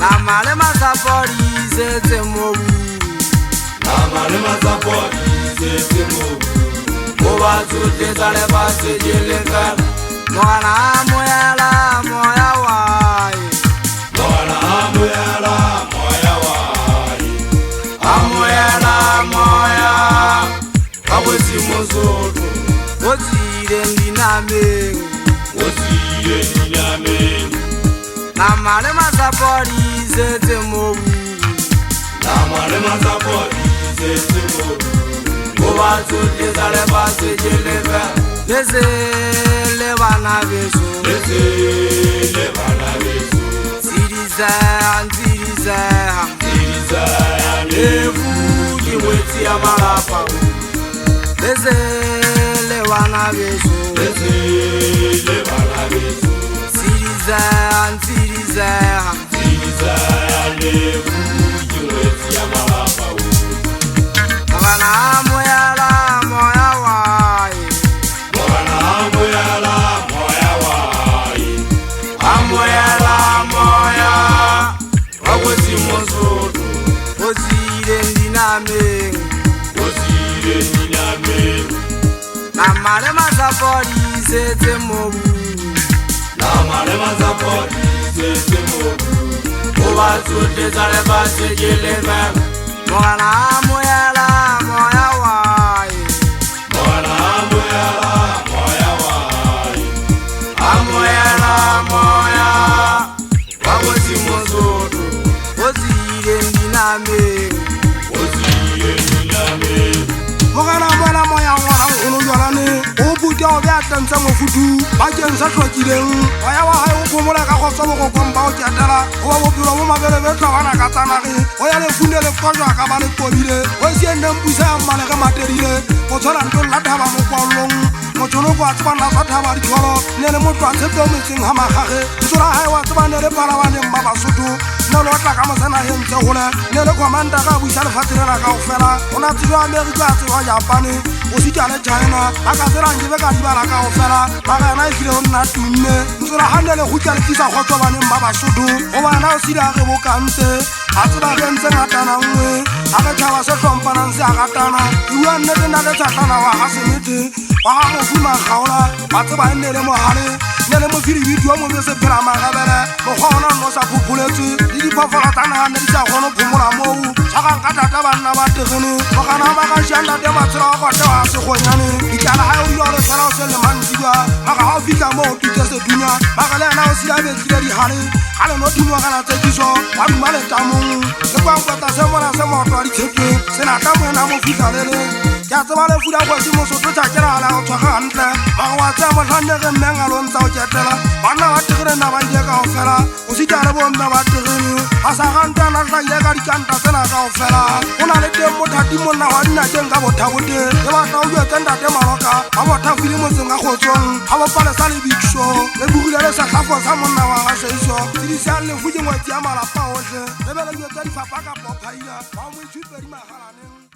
Namale masapori setse mobu Namale masapori setse mobu Moba tsohle tsa lefatshe di lefela Moana amohela moya wae Moana amohela moya wae Amohela moya Ka Modimo Sotho o tswileng dinameng Namale masapori setse mobu Namale masapori setse mobu Moba tsohle tsa lefatshe di lefela Lese bana beso Lese bana beso Tsidiseha lefu ke ngwetsi ya malapa Lese bana beso Lese bana beso Tsidiseha lefu ke ngwetsi ya malapa Moana amohela moya wae Moana amohela moya wae Amohela moya Ka Modimo Sotho o tswileng dinameng Namale masapori setse mobu Namale masapori setse mobu Moba tsohle tsa lefatshe di lefela Moana amohela moya wae Moana amohela moya wae Amohela moya Ka Modimo Sotho o tswileng dinameng Mogana bona moya ngwana nkgono jwalane o butia o bea tlantse mofutu bakeng sa tlhokileng moya wa hae o phomola ka go tswa bogokong ba o ketela go ba bophelo mo mabelebetla bana ka tsanage o ya lefune le kojwa ka ba le kobile o sienneng pusa ya mmale ge materile go tshwana nto la thaba mo kwaolong motšhono ko a tsebana sa thaba ditšholo ne le motho a tshepe o metseng ga magage ditsola gae wa tsebane le palabaneng ba basotho ne le otla ka mosenageng tse gole ne le commander ga buisa lefatsherela kao fela go na tsebo amerika a tseba japane o sika le china a ka tserang ke be ka dibala kao fela magana e file go nna tumme ntsola ga ne le gotla le tlisa kgotso baneng ba basotho go bana o sile a ge bokantse a tseba gentse ngatana nngwe a ge tšhaba se tlhompanang se a gatana ke bua nnete na le tshatlana wa ga senete wa ga go fuma kgaola ba tseba e nne le mogale ne le mofiribiti wa mobe se phela magabele mokgwa ona nno sa phopholetswe le diphoofolo tsa naga ne di sa kgone phomola moo tshwagang ka thata banna ba tegene mogana ba ka šiandate matshelo wa kote wa segonyane ditlala ga o dilo re tshwara o se le mantsiba maga ga o fitlha mo o tutse sedunya maga le ena o sila betlile digale ga le no thumogana tsekiso wa duma letamong le kwankweta se mona se moto wa ditshepeng senata moena mo fitlhalele ke a tseba le fuda kwesi mosotho tšakelagala go tshwaga gantle maga wa tsea motlhannege mmeng a lontsa o ketela banna ba tegene na ba ile kao fela o sika le bomme ba tegene ga sa gantana tlaile ka dikanta tsena kao fela go na le teng mothati monna wa dinakeng ka bothabote le batla o jetse ntate maloka ba bothafile motseng ka kgotsong ga bopalesa le bikso le bogile le setlhafo sa monna wa ga seiso sedisiang lefo ke ngwetsi ya malapa otlhe lebele jetse difapa ka pophaia ba moitshupedi magalaneng